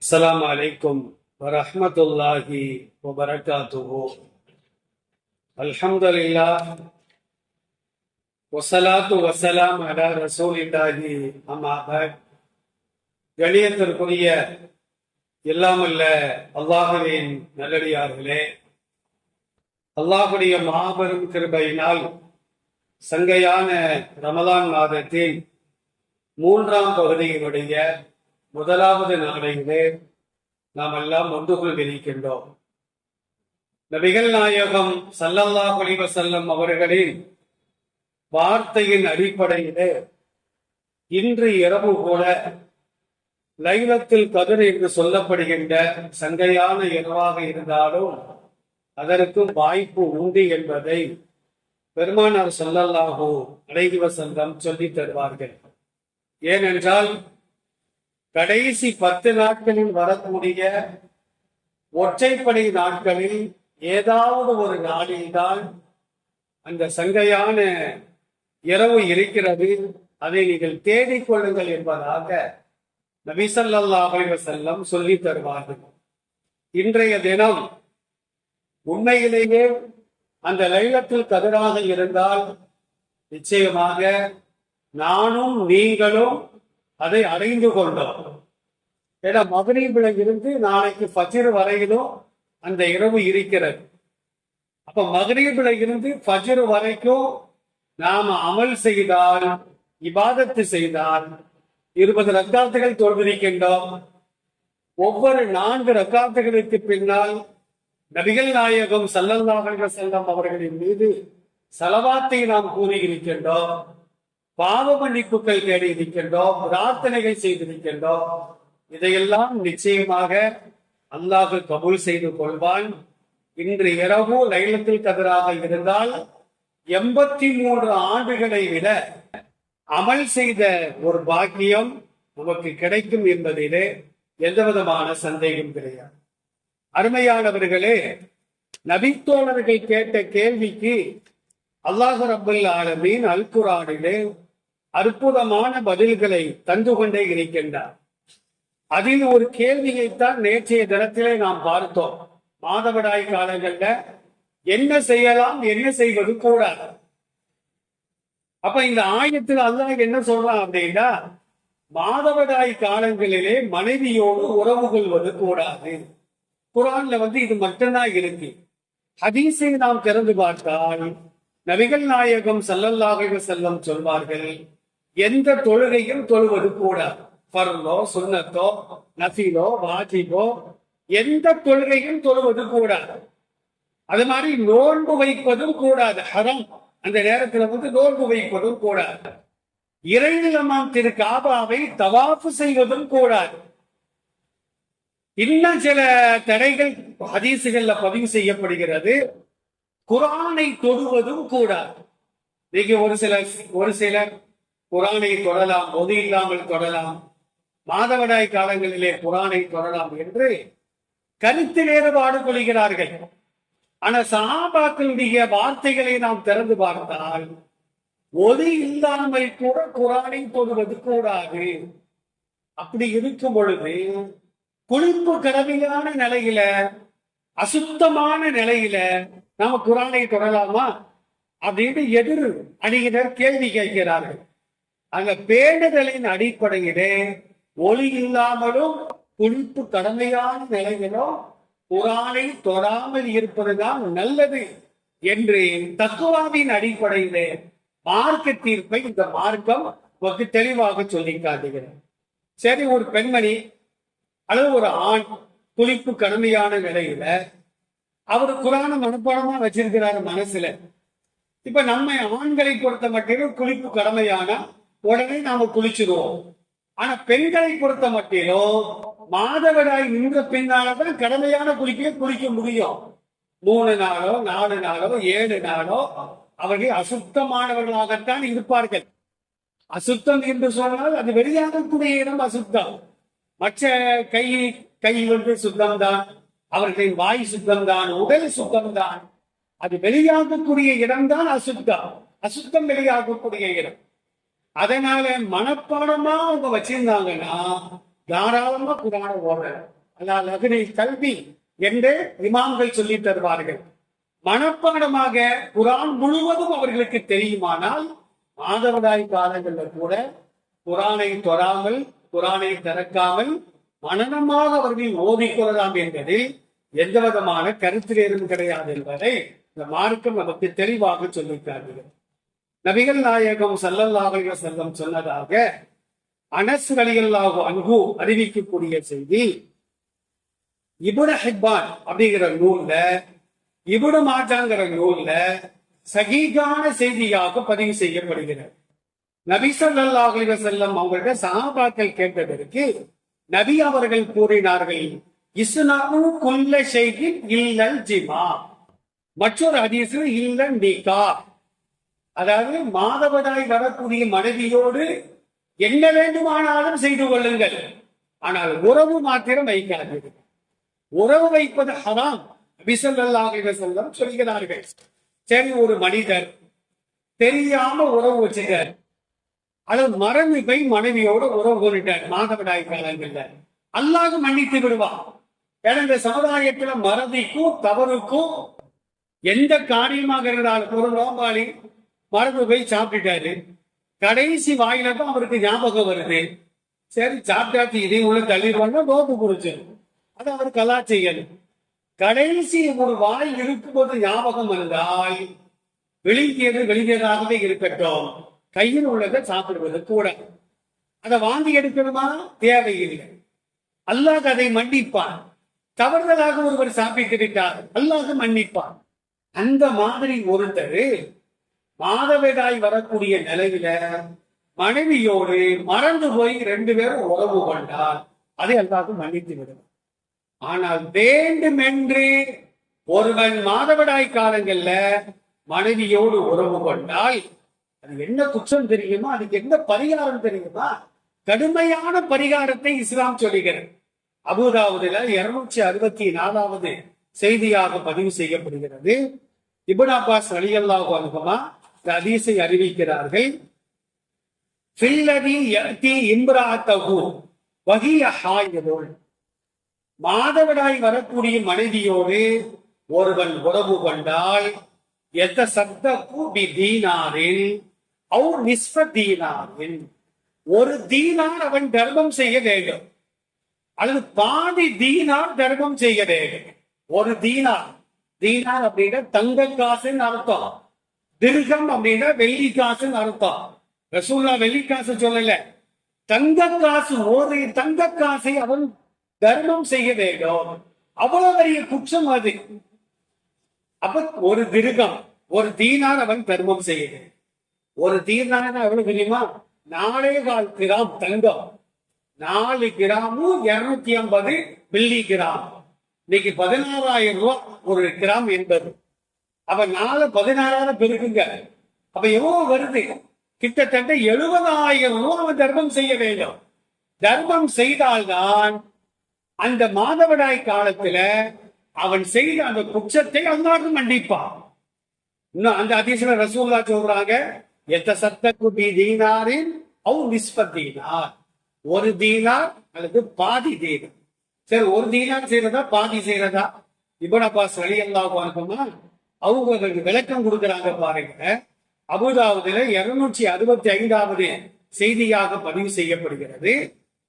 السلام عليكم ورحمة الله وبركاته. الحمد لله والصلاة والسلام على رسول الله. أما بعد, கணியத்திற்குரிய எல்லாமல்ல அல்லாஹுவின் நல்லடியார்களே, அல்லாஹுடைய மாபெரும் கிருபையினால் சங்கையான ரமலான் மாதத்தின் 3ஆம் பகுதியினுடைய முதலாவது நாளையிலே நாம் எல்லாம் ஒன்று கொண்டிருக்கின்றோம். நபிகள் நாயகம் ஸல்லல்லாஹு அலைஹி வஸல்லம் அவர்களின் வார்த்தையின் அடிப்படையிலே இன்று இரவு கூட லைலத்துல் கத்ர் என்று சொல்லப்படுகின்ற சங்கையான இரவாக இருந்தாலும் அதற்கும் வாய்ப்பு உண்டு என்பதை பெருமானார் ஸல்லல்லாஹு அலைஹி வஸல்லம் சொல்லித் தருவார்கள். ஏனென்றால் கடைசி 10 நாட்களில் வரக்கூடிய ஒற்றைப்படை நாட்களில் ஏதாவது ஒரு நாளில்தான் அந்த சங்கையான இரவு இருக்கிறது, அதை நீங்கள் தேடிக்கொள்ளுங்கள் என்பதாக நபி ஸல்லல்லாஹு அலைஹி வஸல்லம் சொல்லி தருவார்கள். இன்றைய தினம் உண்மையிலேயே அந்த லைலத்துல் கத்ராக இருந்தால் நிச்சயமாக நானும் நீங்களும் அதை அடைந்து கொண்டோம். ஏன்னா மக்ரிபில இருந்து நாளைக்கு ஃபஜ்ர் வரையிலும் அந்த இரவு இருக்கிறது. அப்ப மக்ரிபில இருந்து ஃபஜ்ர் வரைக்கும் நாம அமல் செய்தால், இபாதத்து செய்தால் 20 ரக்காத்துகள் தொழுதிருக்கின்றோம். ஒவ்வொரு 4 ரக்காத்துகளுக்கு பின்னால் நபிகள் நாயகம் ஸல்லல்லாஹு அலைஹி வஸல்லம் அவர்களின் மீது ஸலவாத்தை நாம் கூறியிருக்கின்றோம். பாவ மன்னிப்புகள் தேடி இருக்கின்றோம், பிரார்த்தனைகள் செய்திருக்கின்றோம். இதையெல்லாம் நிச்சயமாக அல்லாஹ் கபூல் செய்து கொள்வான். இன்று இரவு லைலத்துல் கத்ராக இருந்தால் 83 ஆண்டுகளை விட அமல் செய்த ஒரு பாக்கியம் நமக்கு கிடைக்கும் என்பதிலே எந்த விதமான சந்தேகம் கிடையாது. அருமையானவர்களே, நபித்தோழர்கள் கேட்ட கேள்விக்கு அல்லாஹ் ரப்பல் ஆலமீன் அல் குர்ஆனிலே அற்புதமான பதில்களை தந்து கொண்டே இருக்கின்றார். அதில் ஒரு கேள்வியைத்தான் நேற்றைய தினத்திலே நாம் பார்த்தோம். மாதவிடாய் காலங்கள்ல என்ன செய்யலாம், என்ன செய்வது கூடாது. அப்ப இந்த ஆயத்தில் அல்லாஹ் என்ன சொல்றான் அப்படின்னா, மாதவிடாய் காலங்களிலே மனைவியோடு உறவு கொள்வது கூடாது. குர்ஆன்ல இது மட்டும்தான் இருக்கு. ஹதீஸை நாம் திறந்து பார்த்தால் நபிகள் நாயகம் ஸல்லல்லாஹு அலைஹி வஸல்லம் சொல்வார்கள், எந்த தொழுகையும் தொழுவது கூடாது. ஃபர்லோ, சுன்னத்தோ, நஃபிலோ, வாஜிபோ எந்த தொழுகையும் தொழுவது கூடாது. அது மாதிரி நோன்பு வைப்பதும் கூடாது, ஹரம். அந்த நேரத்துல நோன்பு வைப்பதும் கூடாது. இறைநிலமாம் திரு காபாவை தவாஃப் செய்வதும் கூடாது. இன்னும் சில தடைகள் ஹதீசுகள்ல பதிவு செய்யப்படுகிறது. குர்ஆனை தொடுவதும் கூடாது. நீங்க ஒரு சிலர் குர்ஆனை தொடலாம், பொது இல்லாமல் தொடலாம், மாதவிடாய் காலங்களிலே குர்ஆனை தொடலாம் என்று கருத்து வேறுபாடு கொள்கிறார்கள். ஆனா சஹாபாக்களுடைய வார்த்தைகளை நாம் திறந்து பார்த்தால் ஒலி இல்லாமல் கூட குர்ஆனை தொடுவது கூடாது. அப்படி இருக்கும் பொழுது குளிப்பு கடமையான நிலையில, அசுத்தமான நிலையில நாம குர்ஆனை தொடலாமா அப்படின்னு எதிர் அணியினர் கேள்வி கேட்கிறார்கள். அந்த பேணுதலின் அடிப்படையிலே ஒலி இல்லாமலும் குளிப்பு கடமையான நிலையிலும் குர்ஆனை தொடாமல் இருப்பதுதான் நல்லது என்று தக்குவாவின் அடிப்படையிலே மார்க்க தீர்ப்பை இந்த மார்க்கம் தெளிவாக சொல்லி காட்டுகிறது. சரி, ஒரு பெண்மணி அல்லது ஒரு ஆண் குளிப்பு கடமையான நிலையில அவர் குர்ஆனை மனப்பாடமா வச்சிருக்கிறாரு மனசுல. இப்ப நம்ம ஆண்களை பொறுத்த மட்டிலும் குளிப்பு கடமையான உடனே நாம குளிச்சிருவோம். ஆனா பெண்களை பொறுத்த மட்டிலும் மாதவிடாய் நின்ற பின்னால்தான் கடமையான குளிப்பை குளிக்க முடியும். 3 நாளோ 4 நாளோ 7 நாளோ அவர்கள் அசுத்தமானவர்களாகத்தான் இருப்பார்கள். அசுத்தம் என்று சொன்னால் அது வெளியாகக்கூடிய இடம் அசுத்தம். மற்ற கை சுத்தம்தான், அவர்களின் வாய் சுத்தம்தான், உடல் சுத்தம்தான். அது வெளியாகக்கூடிய இடம்தான் அசுத்தம். அசுத்தம் வெளியாகக்கூடிய இடம். அதனால மனப்பாடமா அவங்க வச்சிருந்தாங்கன்னா தாராளமா குரான ஓதலாம். அல்லாஹ் லகுனை கல்வி என்று இமாம்கள் சொல்லி தருவார்கள். மனப்பாடமாக குரான் முழுவதும் அவர்களுக்கு தெரியுமானால் மாதவிடாய் காலங்களில் கூட குரானை தொடாமல், குரானை திறக்காமல் மனனமாக அவர்கள் ஓதிக்கொள்ளலாம் என்பதில் எந்த விதமான கருத்து வேறும் கிடையாது என்பதை இந்த மார்க்கம் நமக்கு தெளிவாக சொல்லியிருக்கிறார்கள். நபிகள் நாயகம் ஸல்லல்லாஹு அலைஹி வஸல்லம் சொன்னதாக அனஸ் ரலியல்லாஹு அன்ஹு அறிவிக்கக்கூடிய செய்தி இப்னு ஹிப்பான் அப்படிங்கிற நூல்ல, இப்னு மாஜாங்கிற நூல்ல சஹீஹான செய்தியாக பதிவு செய்யப்படுகிறது. நபி ஸல்லல்லாஹு அலைஹி வஸல்லம் அவங்கள்ட்ட சஹாபாக்கள் கேட்டதற்கு நபி அவர்கள் கூறினார்கள், இஸ்னாஉ குல்ல ஷைஇன் இல்லல் ஜிமா. மற்றொரு ஹதீஸில் இல்லல் நிகா, அதாவது மாதவிடாய் வரக்கூடிய மனைவியோடு என்ன வேண்டுமானாலும் செய்து கொள்ளுங்கள், ஆனால் உறவு மாத்திரம் வைக்காதீர்கள். உறவு வைப்பது ஹராம் நபி ஸல்லல்லாஹு அலைஹி வஸல்லம் சொல்கிறார்கள். சரி, ஒரு மனிதர் தெரியாம உறவு வச்சுட்டார், அல்லது மறந்து போய் மனைவியோட உறவு கொண்டுட்டார் மாதவிடாய் காலங்கள்ல, அல்லாஹ் மன்னித்து விடுவான். ஏன்னா இந்த சமுதாயத்துல மறதிக்கும் தவறுக்கும் எந்த காரியமாக இருந்தாலும், ஒரு நோம்பாளி மறந்து போய் சாப்பிட்டுட்டாரு, கடைசி வாயில தான் அவருக்கு ஞாபகம் வருது, சரி சாப்பிட்டாச்சு இதை உள்ள தள்ளிடுவாங்க, நோம்பு குறிச்சிடும், அது அவர் கலா செய்யணும். கடைசி ஒரு வாய் இருக்கும்போது ஞாபகம் வந்தால் வெளியேறாகவே இருக்கட்டும், கையில் உள்ளதை சாப்பிடுவது கூட. அதை வாங்கி எடுக்கணுமா? தேவையில்லை. அல்லாஹ் அதை மன்னிப்பான். தவறுதலாக ஒருவர் சாப்பிட்டு விட்டார், அல்லாஹ் மன்னிப்பான். அந்த மாதிரி ஒருத்தர் மாதவிடாய் வரக்கூடிய நிலையில மனைவியோடு மறந்து போய் 2 பேரும் உறவு கொண்டால் அதை அல்லாஹ் மன்னித்து விடும். ஆனால் வேண்டுமென்று ஒருவன் மாதவிடாய் காலங்கள்ல மனைவியோடு உறவு கொண்டால் அது என்ன குற்றம் தெரியுமா? அதுக்கு என்ன பரிகாரம் தெரியுமா? கடுமையான பரிகாரத்தை இஸ்லாம் சொல்லுகிறது. அபூதாவுதுல 264வது செய்தியாக பதிவு செய்யப்படுகிறது. இப்னு அப்பாஸ் ரலியல்லாஹு அன்ஹுமா இந்த ஹதீஸை அறிவிக்கிறார்கள். ஃபில்லதி யஅதி இம்ராஅத்தஹு வஹிய ஹாயிதுன், மாதவிடாய் வரக்கூடிய மனைவியோடு ஒருவன் உறவு கொண்டால் யதஸத்தகு பிதீனாரின் அவு நிஸ்ஃப தீனாரின், ஒரு தீனார் அவன் தர்மம் செய்ய வேண்டும், அல்லது பாதி தீனார் தர்மம் செய்ய வேண்டும். ஒரு தீனார், தீனார் அப்படின்னா தங்க காசுன்னு அர்த்தம், திர்ஹம் அப்படின்னா வெள்ளி காசுன்னு அர்த்தம். ரசூலுல்லாஹ் வெள்ளி காசு சொல்லல, தங்க காசு. ஒரு தங்க காசை அவன் தர்மம் செய்ய வேண்டும். அவ்வளவு பெரிய குற்றம் அது. அப்ப ஒரு திர்ஹம், ஒரு தீனார் அவன் தர்மம் செய்ய வேண்டும். ஒரு தீனார் எவ்வளவு தெரியுமா? 4.25 கிராம் தங்கம். 4 கிராமும் 250 மில்லி கிராம். இன்னைக்கு 16,000 ரூபாய் ஒரு கிராம் என்பது. அப்ப 4 பெருக்குங்க, அப்ப எவ்வளவு வருது? கிட்டத்தட்ட 70,000 ரூபாய் அவன் தர்மம் செய்ய வேண்டும். தர்மம் செய்தால்தான் அந்த மாதவிடாய் காலத்துல அவன் செய்த அந்த குற்றத்தை அல்லாஹ் மன்னிப்பான். இன்னும் அந்த ஹதீஸ்ல ரசூலுல்லாஹ் சொல்றாங்க, யதஸத்தகு பிதீனாரின் அவு நிஸ்ஃப தீனார், ஒரு தீனார் அல்லது பாதி தீனார். சரி, ஒரு தீனார் செய்யறதா பாதி செய்யறதா? இப்னு அப்பாஸ் ரலியல்லாஹு அன்ஹுமா அவங்க விளக்கம் கொடுக்குறாங்க பாருங்க. அபூதாவுதுல 265வது செய்தியாக பதிவு செய்யப்படுகிறது.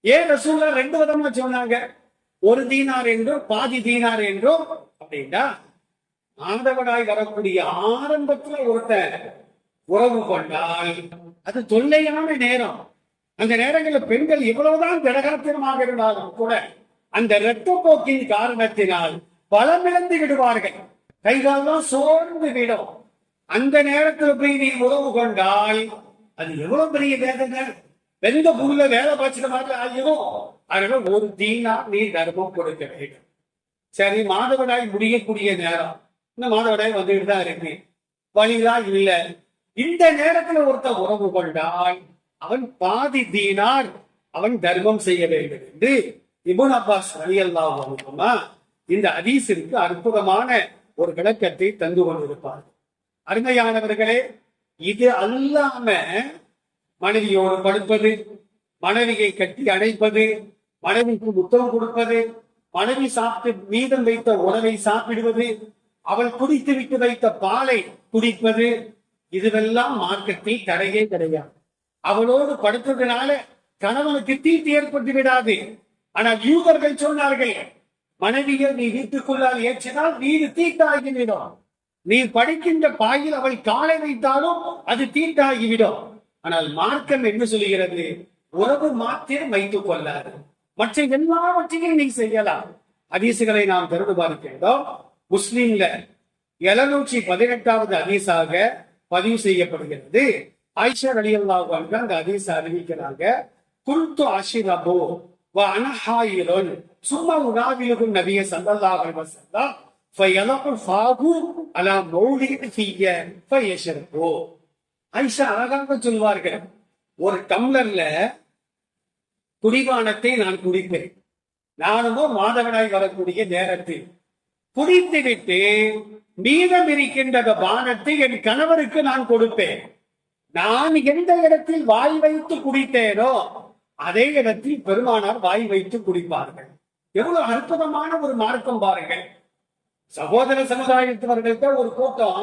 ஏன் ரசூலுல்லாஹ் 2 விதமா சொன்னாங்க, ஒரு தீனார் என்றும் பாதி தீனார் என்றும்? அப்படின்னா மாதவிடாய் வரக்கூடிய ஆரம்பத்துல ஒருத்தர் உறவு கொண்டால் அது தொல்லையான நேரம். அந்த நேரங்களில் பெண்கள் எவ்வளவுதான் திடகாத்திரமாக இருந்தாலும் கூட அந்த இரத்தப்போக்கின் காரணத்தினால் பலமிழந்து விடுவார்கள், கைகாலெல்லாம் சோர்ந்து விடும். அந்த நேரத்தில் போய் நீ உறவு கொண்டால் அது எவ்வளவு பெரிய வேதனை. வெந்த புல்ல வேலை பார்த்துட்ட மாதிரி ஆகிடும். அதனால ஒரு தீனார் நீ தர்மம் கொடுக்க வேண்டும். சரி, மாதவிடாய் முடியக்கூடிய நேரம், இந்த மாதவிடாய் வந்துட்டு தான் இருக்கு, வழிதான் இல்லை. இந்த நேரத்துல ஒருத்தர் உறவு கொண்டால் அவன் பாதி தீனார் அவன் தர்மம் செய்ய வேண்டும் என்று இப்னு அப்பாஸ் ரலியல்லாஹு அன்ஹுமா இந்த ஹதீஸிற்கு அற்புதமான ஒரு விளக்கத்தை தந்து கொண்டிருப்பார். அருமையானவர்களே, இது அல்லாம மனைவியோடு படுப்பது, மனைவியை கட்டி அணைப்பது, மனைவிக்கு முத்தம் கொடுப்பது, மனைவி சாப்பிட்டு மீதம் வைத்த உணவை சாப்பிடுவது, அவள் குடித்து விட்டு வைத்த பாலை குடிப்பது, இதுவெல்லாம் மார்க்கத்தில் தடையே கிடையாது. அவளோடு படுத்ததுனால கணவனுக்கு தீட்டு ஏற்பட்டு விடாது. ஆனால் யூதர்கள் சொன்னார்கள், மனைவியை நீ வீட்டுக்குள்ளால் ஏற்றினால் வீடு தீட்டாகிவிடும். நீ படிக்கின்ற பாயில் அவள் காலை வைத்தாலும் அது தீட்டாகிவிடும். ஆனால் மார்க்கம் என்ன சொல்கிறது? உறவு மாத்திரம் வைத்துக் கொள்ளாது, மற்ற எல்லாவற்றையும் நீ செய்யலாம். ஹதீசுகளை நாம் திறந்து பார்க்கின்றோம். முஸ்லிம்ல 718வது ஹதீஸாக பதிவு செய்யப்படுகிறது. ஆயிஷா ரலியல்லாஹு அன்ஹா அந்த ஹதீஸை அறிவிக்கிறாங்க. குன்து அஷ்ரபு வ அனா ஹாயிலுன் சும்மா உனாவிலுகு நபிய ஸல்லல்லாஹு அலைஹி வஸல்லம் ஃபயலகு ஃபாஹு அலா மௌலிஇ ஃபிய ஃபயஷ்ரபு. ஆயிஷா அழகாக சொல்வார்கள், ஒரு டம்ளர்ல குடிபானத்தை நான் குடிப்பேன். நானுமோ மாதவிடாய் வரக்கூடிய நேரத்தில் குடித்து விட்டு மீதம் இருக்கின்ற பானத்தை என் கணவருக்கு நான் கொடுப்பேன். நான் எந்த இடத்தில் வாய் வைத்து குடித்தேனோ அதே இடத்தில் பெருமானார் வாய் வைத்து குடிப்பார்கள். எவ்வளவு அற்புதமான ஒரு மார்க்கம் பாருங்கள். சகோதர சமுதாயத்தவர்கள்ட்ட ஒரு கூட்டம்,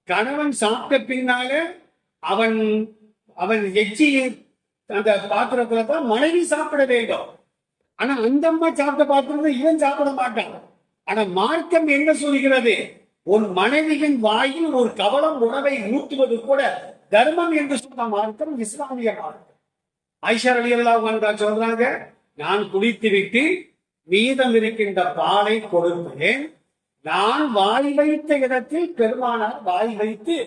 கணவன் சாப்பிட்ட பின்னால அவன் அவன் எச்சி அந்த பாத்திரத்துல தான் மனைவி சாப்பிட வேண்டும். ஆனா அந்த அம்மா சாப்பிட்ட பாத்திரத்தை இவன் சாப்பிட மாட்டான். ஆனா மார்க்கம் என்ன சொல்கிறது? உன் மனைவியின் வாயில் ஒரு கவலம் உணவை ஊட்டுவது கூட தர்மம் என்று சொன்ன மார்க்கம் இஸ்லாமிய மார்க்கம். ஆயிஷா ரலியல்லாஹு அன்ஹா சொல்றாங்க, நான் குடித்து விட்டு மீதம் இருக்கின்ற பாலை கொடுப்பேன். நான் வாய் வைத்த இடத்தில் பெருமானார் வாய் வைத்து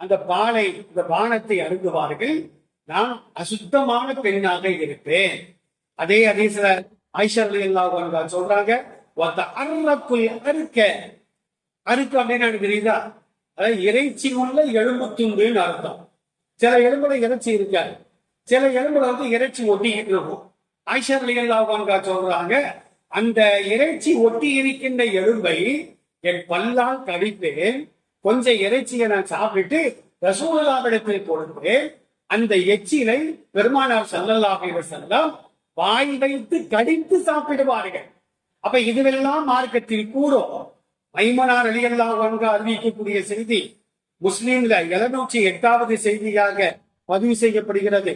அந்த பாலை, இந்த பானத்தை அருந்துவார்கள். நான் அசுத்தமான பெண்ணாக இருப்பேன். அதே ஹதீஸ்ல ஆயிஷா ரலியல்லாஹு அன்ஹா சொல்றாங்க, அறுக்கு அப்படின்னு தெரியுதா? அதாவது இறைச்சி உள்ள எலும்பு துண்டுன்னு அர்த்தம். சில எலும்புல இறைச்சி இருக்காது, சில எலும்புல இறைச்சி ஒட்டிக்கிட்டு இருக்கும். ஆயிஷா ரலியல்லாஹு அன்ஹா சொல்றாங்க, அந்த இறைச்சி ஒட்டி இருக்கின்ற எலும்பை என் பல்லால் கடிப்பேன். கொஞ்சம் இறைச்சியை நான் சாப்பிட்டு ரசூலுல்லாஹ்விடத்தில் கொடுப்பேன். அந்த எச்சிலை பெருமானார் ஸல்லல்லாஹு அலைஹி வஸல்லம் வாய் வைத்து கடித்து சாப்பிடுவார்கள். அப்ப இதுவெல்லாம் மார்க்கத்தில் கூடும். மைமனார் ரலியல்லாஹு அன்ஹு அறிவிக்கக்கூடிய செய்தி முஸ்லிம்ல 708வது செய்தியாக பதிவு செய்யப்படுகிறது.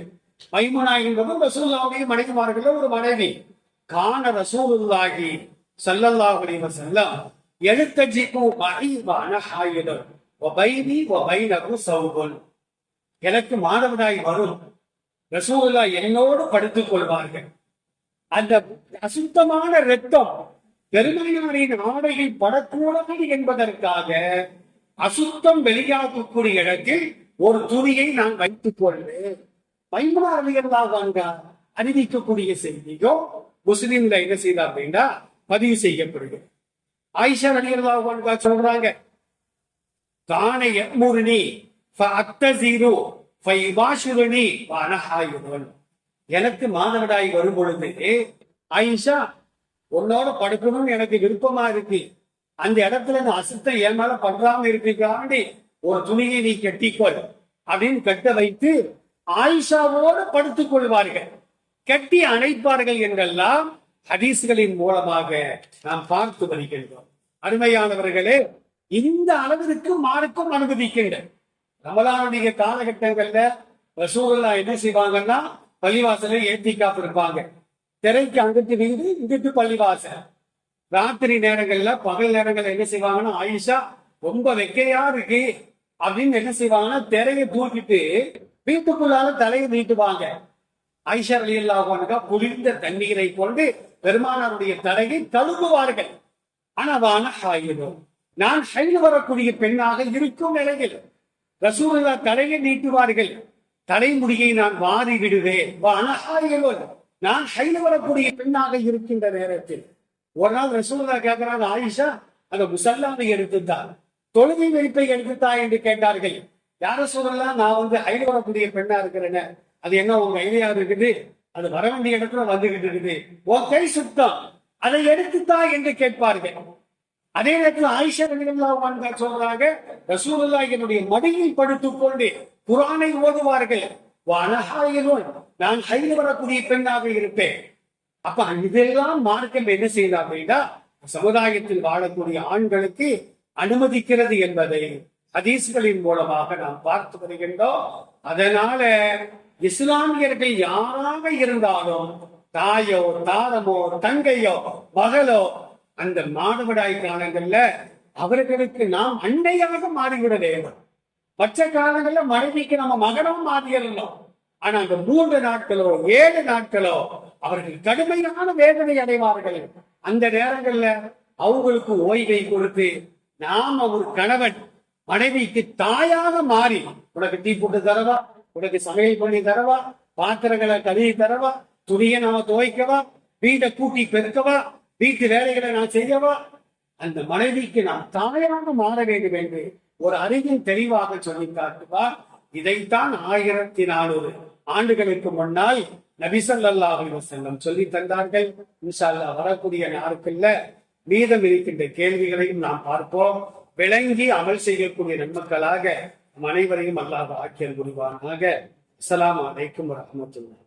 மைமுனா என்பது ரசூலுல்லாஹுடைய மனைவிமார்கள் ஒரு மனைவி. கான ரசூலுல்லாஹி ஸல்லல்லாஹு அலைஹி வஸல்லம் எழுத்தஜிகு மஹீபான ஹாயிலுன் வபைனி வபைனஹு ஸௌபுன். எனக்கு மாதவிடாய் வரும், ரசூலுல்லாஹ் என்னோடு படுத்துக் கொள்வார்கள். அந்த அசுத்தமான இரத்தம் பெருமானாரின் ஆடையில் படக்கூடாது என்பதற்காக அசுத்தம் வெளியாகக்கூடிய இடத்தில் ஒரு துணியை நான் வைத்துக் கொள்வேன். மைமுனா ரலியல்லாஹு அன்ஹா அறிவிக்கக்கூடிய செய்தியோ முஸ்லிம்ல என்ன செய்தார் அப்படின்னா பதிவு செய்யப்படுகிறது. ஆயிஷா ரலியல்லாஹு அன்ஹா சொல்றாங்க, கான யமுருனி ஃபஅத்தஸிரு ஃபயுபாஷிருனி வஅனா ஹாயிதுன். எனக்கு மாதவிடாய் வரும் பொழுது, ஆயிஷா உன்னோட படுக்கணும்னு எனக்கு விருப்பமா இருக்கு, அந்த இடத்துல நான் அசுத்தம் என் மேல பண்றாம இருக்காண்டி ஒரு துணியை நீ கட்டிக்கொள் அப்படின்னு கட்ட வைத்து ஆயிஷாவோடு படுத்துக் கொள்வார்கள், கட்டி அணைப்பார்கள் என்றெல்லாம் ஹதீஸ்களின் மூலமாக நாம் பார்த்து வருகின்றோம். அருமையானவர்களே, இந்த அளவிற்கு மார்க்கம் அனுமதிக்கின்றன. ரமலானுடைய காலகட்டங்கள்ல ரசூலுல்லாஹ் என்ன செய்வாங்கன்னா, பள்ளிவாசலை ஏத்திக்காப்பு இருப்பாங்க. திரைக்கு அங்கிட்டு வீடு, இங்கிட்டு பள்ளிவாசல். ராத்திரி நேரங்கள்ல, பகல் நேரங்கள்ல என்ன செய்வாங்கன்னா, ஆயிஷா ரொம்ப வெக்கையா இருக்கு அப்படின்னு என்ன செய்வாங்கன்னா, திரையை தூக்கிட்டு வீட்டுக்குள்ளால தலையை நீட்டுவாங்க. ஆயிஷா ரலியல்லாஹு அன்ஹா குளிர்ந்த தண்ணீரை கொண்டு பெருமானாருடைய தலையை கழுவுவார்கள். ஆனா நான் ஹைல் வரக்கூடிய பெண்ணாக இருக்கும் நிலையில் ரசூலுல்லாஹ் தலையை நீட்டுவார்கள். தலைமுடியை நான் வாரி விடுவேன். நான் ஹைல் வரக்கூடிய பெண்ணாக இருக்கின்ற நேரத்தில் ஒரு நாள் ரசூலுல்லாஹ் கேட்கிறாங்க, ஆயிஷா அந்த முசல்லாவை எடுத்துத்தான், தொழுகை வைப்பை எடுத்துத்தா என்று கேட்டார்கள். யார சொல்லலாம், நான் ஹைல் வரக்கூடிய பெண்ணா இருக்கிறேன்னு, அது என்ன உங்க கையிலையா இருக்குது, அது வர வேண்டிய இடத்துல வந்துகிட்டு இருக்குது, உன் கை சுத்தம், அதை எடுத்துத்தா என்று கேட்பார்கள். அதே நேரத்தில் ஆயிஷா ரலியல்லாஹு அன்ஹா சொல்றாங்க, ரசூலுல்லாஹ் என்னுடைய மடியில் படுத்துக் கொண்டு குர்ஆனை ஓதுவார்கள். நான் ஹைல் வரக்கூடிய பெண்ணாக இருப்பேன். அப்ப இதெல்லாம் மார்க்கம் என்ன செய்யுது அப்படின்னா சமுதாயத்தில் வாழக்கூடிய ஆண்களுக்கு அனுமதிக்கிறது என்பதை ஹதீஸ்களின் மூலமாக நாம் பார்த்து வருகின்றோம். அதனால இஸ்லாமியர்கள் யாராக இருந்தாலும் தாயோ தாரமோ தங்கையோ மகளோ அந்த மாதவிடாய் காலங்கள்ல அவர்களுக்கு நாம் அன்னையாக மாறிவிட வேண்டும். மற்ற காலங்கள்ல மனைவிக்கு நம்ம மகனும் மாறியிருந்தோம். ஆனா அந்த 3 நாட்களோ 7 நாட்களோ அவர்கள் கடுமையான வேதனை அடைவார்கள். அந்த நேரங்கள்ல அவங்களுக்கு ஓய்வை கொடுத்து நாம ஒரு கணவன் மனைவிக்கு தாயாக மாறி உனக்கு டீ போட்டு தரவா, உனக்கு சமையல் பண்ணி தரவா, பாத்திரங்களை கழுவி தரவா, துணியை நாம துவைக்கவா, வீட்டை கூட்டி பெருக்கவா, வீட்டு வேலைகளை நான் செய்யவா, அந்த மனைவிக்கு நாம் தாயாக மாற வேண்டும் என்று ஒரு அறிவின் தெளிவாக சொல்லி காட்டுவார். இதைத்தான் 1400 ஆண்டுகளுக்கு முன்னால் நபி ஸல்லல்லாஹு அலைஹி வஸல்லம் சொல்லி தந்தார்கள். இன்ஷா அல்லாஹ் வரக்கூடிய நாட்கள்ல மீதம் இருக்கின்ற கேள்விகளையும் நாம் பார்ப்போம். விளங்கி அமல் செய்யக்கூடிய நன்மக்களாக அனைவரையும் அல்லாஹ் ஆக்கியல் புரிவானாக. அஸ்ஸலாமு அலைக்கும் வரஹ்மத்துல்லாஹ்.